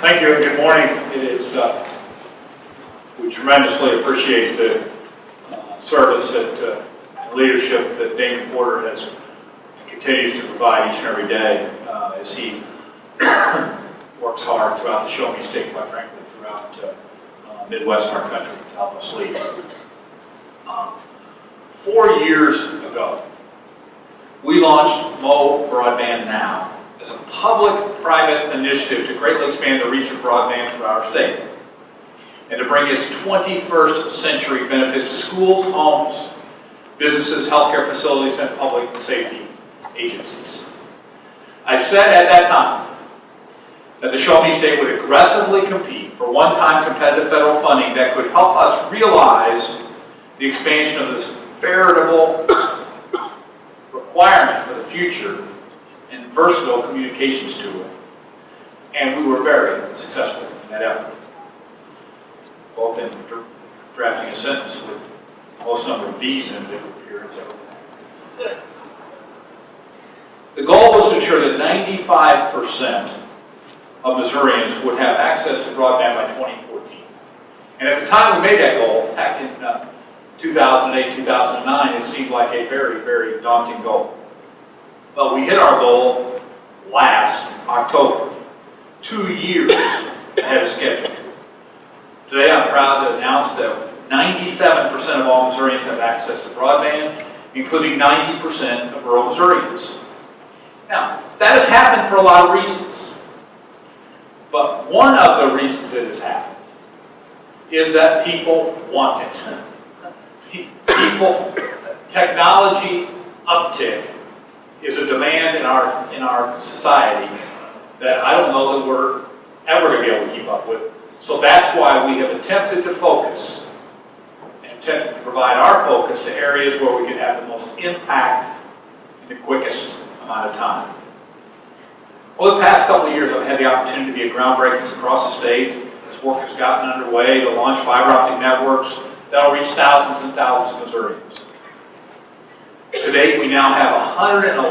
Thank you and good morning. We tremendously appreciate the service and leadership that Damon Porter has and continues to provide each and every day as he works hard throughout the Show Me State, quite frankly, throughout Midwest of our country to help us lead. 4 years ago, we launched Mo Broadband Now as a public-private initiative to greatly expand the reach of broadband throughout our state and to bring its 21st century benefits to schools, homes, businesses, healthcare facilities, and public safety agencies. I said at that time that the Show Me State would aggressively compete for one-time competitive federal funding that could help us realize the expansion of this veritable requirement for the future and versatile communications tool. And we were very successful in that effort, both in drafting a sentence with the most number of V's in it here as ever. The goal was to ensure that 95% of Missourians would have access to broadband by 2014. And at the time we made that goal, back in 2008, 2009, it seemed like a very, very daunting goal. But we hit our goal last October, 2 years ahead of schedule. Today I'm proud to announce that 97% of all Missourians have access to broadband, including 90% of rural Missourians. Now, that has happened for a lot of reasons. But one of the reasons it has happened is that people want it. Technology uptick is a demand in our society that I don't know that we're ever going to be able to keep up with. So that's why we have attempted to focus and attempted to provide our focus to areas where we can have the most impact in the quickest amount of time. Over the past couple of years, I've had the opportunity to be at groundbreakings across the state. This work has gotten underway to launch fiber optic networks that will reach thousands and thousands of Missourians. To date, we now have 111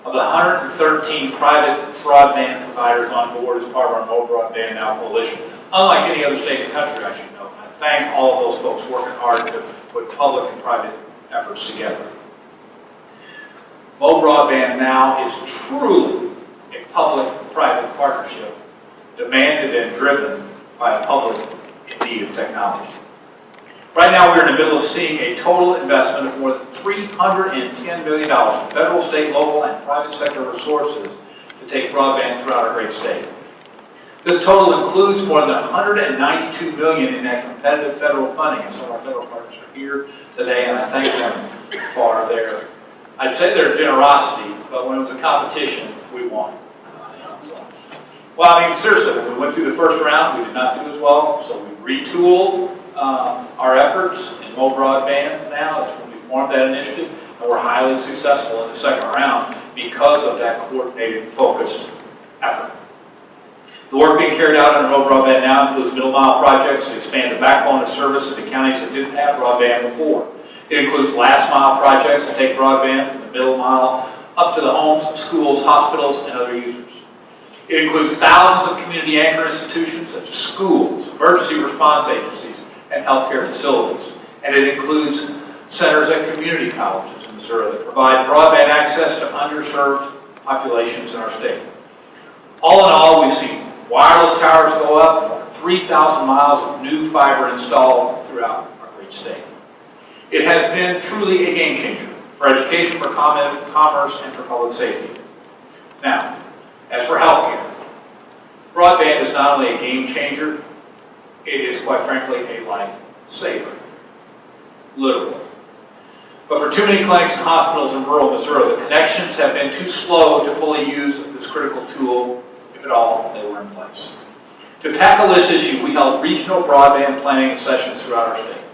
of the 113 private broadband providers on board as part of our Mo Broadband Now coalition. Unlike any other state in the country, I should note. I thank all of those folks working hard to put public and private efforts together. Mo Broadband Now is truly a public-private partnership demanded and driven by a public in need of technology. Right now, we're in the middle of seeing a total investment of more than $310 million in federal, state, local, and private sector resources to take broadband throughout our great state. This total includes more than $192 million in that competitive federal funding, and some of our federal partners are here today, and I thank them for their, I'd say their generosity, but when it was a competition, we won. Well, I mean, seriously, when we went through the first round, we did not do as well, so we retooled our efforts in Mo Broadband Now. That's when we formed that initiative, and we're highly successful in the second round because of that coordinated, focused effort. The work being carried out under Mo Broadband Now includes middle mile projects to expand the backbone of service into counties that didn't have broadband before. It includes last mile projects to take broadband from the middle mile up to the homes, schools, hospitals, and other users. It includes thousands of community anchor institutions such as schools, emergency response agencies, and healthcare facilities. And it includes centers at community colleges in Missouri that provide broadband access to underserved populations in our state. All in all, we've seen wireless towers go up, more than 3,000 miles of new fiber installed throughout our great state. It has been truly a game changer for education, for commerce, and for public safety. Now, as for healthcare, broadband is not only a game changer, it is, quite frankly, a lifesaver. Literally. But for too many clinics and hospitals in rural Missouri, the connections have been too slow to fully use this critical tool, if at all they were in place. To tackle this issue, we held regional broadband planning sessions throughout our state.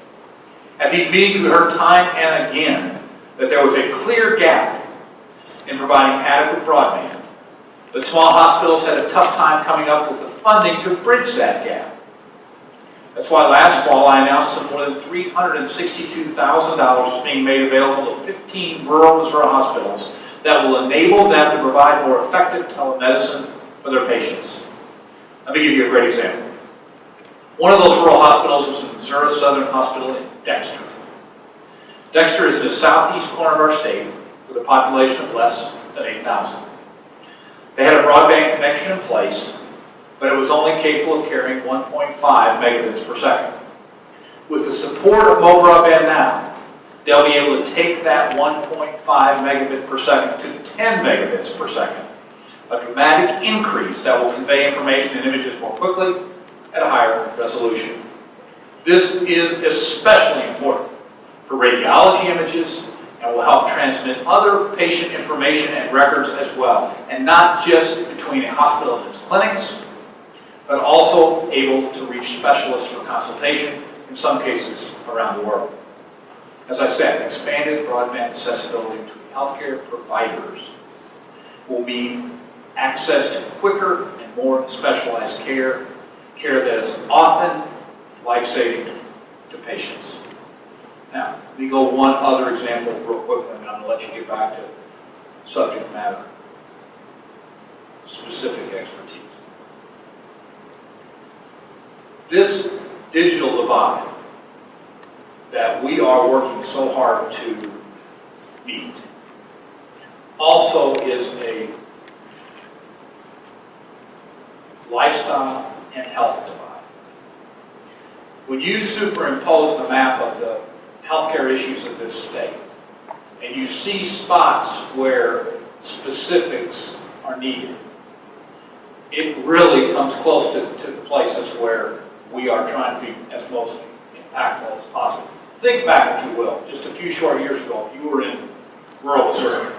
At these meetings, we heard time and again that there was a clear gap in providing adequate broadband, but small hospitals had a tough time coming up with the funding to bridge that gap. That's why last fall I announced that more than $362,000 is being made available to 15 rural Missouri hospitals that will enable them to provide more effective telemedicine for their patients. Let me give you a great example. One of those rural hospitals was the Missouri Southern Hospital in Dexter. Dexter is in the southeast corner of our state with a population of less than 8,000. They had a broadband connection in place, but it was only capable of carrying 1.5 megabits per second. With the support of Mo Broadband Now, they'll be able to take that 1.5 megabit per second to 10 megabits per second, a dramatic increase that will convey information and images more quickly at a higher resolution. This is especially important for radiology images and will help transmit other patient information and records as well, and not just between a hospital and its clinics, but also able to reach specialists for consultation, in some cases around the world. As I said, expanded broadband accessibility to healthcare providers will mean access to quicker and more specialized care that is often life-saving to patients. Now, let me go one other example real quickly, and I'm going to let you get back to subject matter, specific expertise. This digital divide that we are working so hard to meet also is a lifestyle and health divide. When you superimpose the map of the healthcare issues of this state, and you see spots where specifics are needed, it really comes close to the places where we are trying to be as most impactful as possible. Think back, if you will, just a few short years ago, you were in rural Missouri,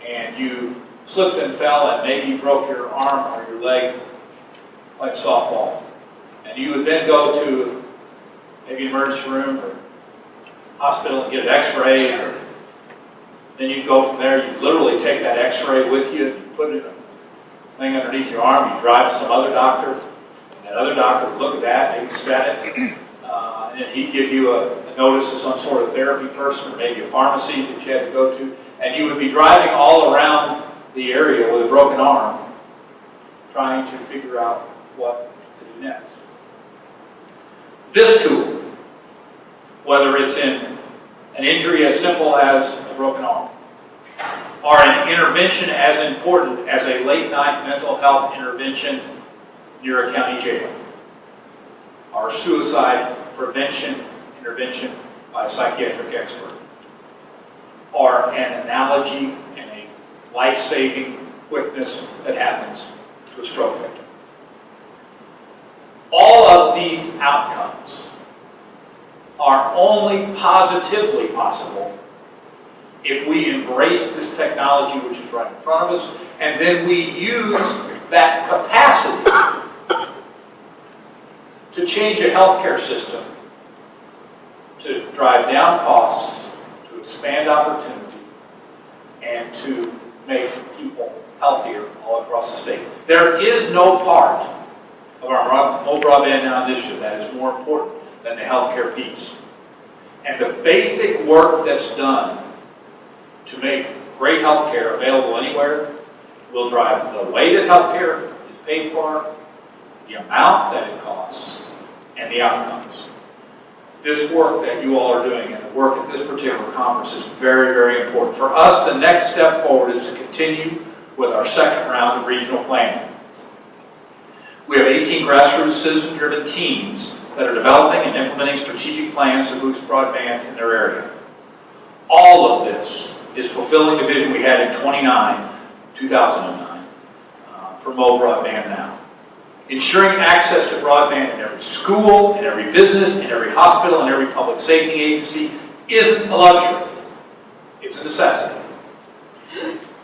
and you slipped and fell, and maybe you broke your arm or your leg playing softball. And you would then go to maybe emergency room or hospital and get an x-ray, or then you'd go from there. You literally take that x-ray with you, you put it in a thing underneath your arm, you drive to some other doctor, and that other doctor would look at that, maybe set it, and then he'd give you a notice of some sort of therapy person, or maybe a pharmacy that you had to go to, and you would be driving all around the area with a broken arm, trying to figure out what to do next. This tool, whether it's in an injury as simple as a broken arm, or an intervention as important as a late-night mental health intervention near a county jail, or suicide prevention intervention by a psychiatric expert, or an analogy and a life-saving quickness that happens to a stroke victim. All of these outcomes are only positively possible if we embrace this technology which is right in front of us, and then we use that capacity to change a healthcare system, to drive down costs, to expand opportunity, and to make people healthier all across the state. There is no part of our Mo Broadband Now initiative that is more important than the healthcare piece. And the basic work that's done to make great healthcare available anywhere will drive the way that healthcare is paid for, the amount that it costs, and the outcomes. This work that you all are doing and the work at this particular conference is very, very important. For us, the next step forward is to continue with our second round of regional planning. We have 18 grassroots citizen-driven teams that are developing and implementing strategic plans to boost broadband in their area. All of this is fulfilling the vision we had in 2009, for Mo Broadband Now. Ensuring access to broadband in every school, in every business, in every hospital, in every public safety agency isn't a luxury. It's a necessity.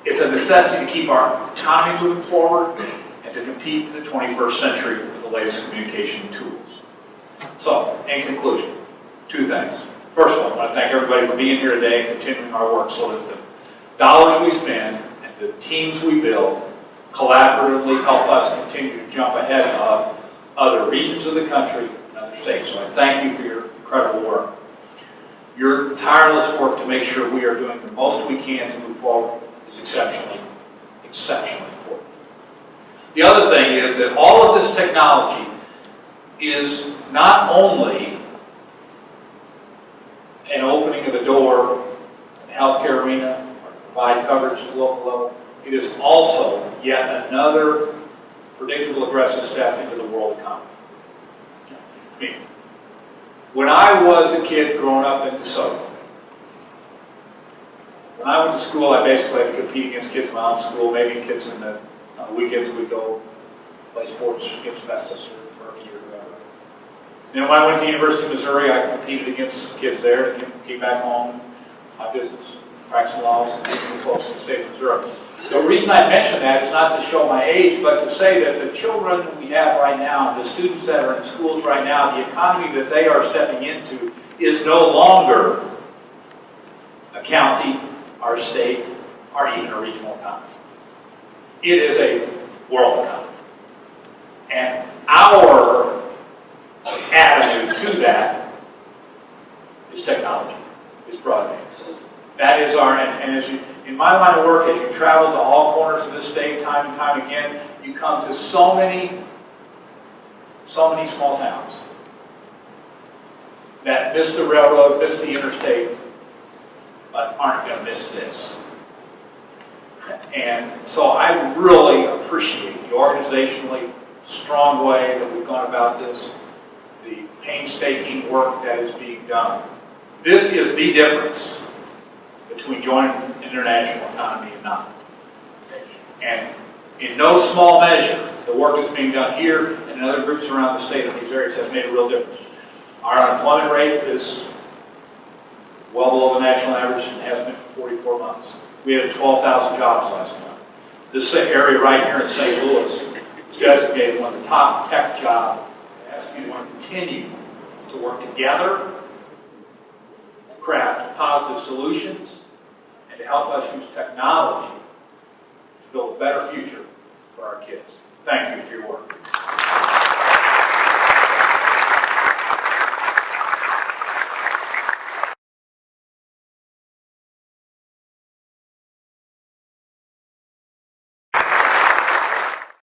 It's a necessity to keep our economy moving forward and to compete in the 21st century with the latest communication tools. So, in conclusion, two things. First of all, I want to thank everybody for being here today and continuing our work so that the dollars we spend and the teams we build collaboratively help us continue to jump ahead of other regions of the country and other states. So I thank you for your incredible work. Your tireless work to make sure we are doing the most we can to move forward is exceptionally, exceptionally important. The other thing is that all of this technology is not only an opening of the door in the healthcare arena or provide coverage at the local level, it is also yet another predictable, aggressive step into the world economy. I mean, when I was a kid growing up in DeSoto, when I went to school, I basically had to compete against kids in my own school. Maybe kids on the weekends we'd go play sports against Festus or a year or whatever. Then when I went to the University of Missouri, I competed against kids there. Came back home, my business, practicing laws, and meeting with folks in the state of Missouri. The reason I mention that is not to show my age, but to say that the children we have right now, the students that are in schools right now, the economy that they are stepping into is no longer a county, our state, or even a regional economy. It is a world economy. And our avenue to that is technology, is broadband. That is our, and as you, in my line of work, as you travel to all corners of this state time and time again, you come to so many small towns that miss the railroad, miss the interstate, but aren't going to miss this. And so I really appreciate the organizationally strong way that we've gone about this, the painstaking work that is being done. This is the difference between joining an international economy and not. And in no small measure, the work that's being done here and in other groups around the state in these areas has made a real difference. Our unemployment rate is well below the national average and has been for 44 months. We had 12,000 jobs last month. This area right here in St. Louis is designated one of the top tech jobs. It has to be to continue to work together, to craft positive solutions, and to help us use technology to build a better future for our kids. Thank you for your work.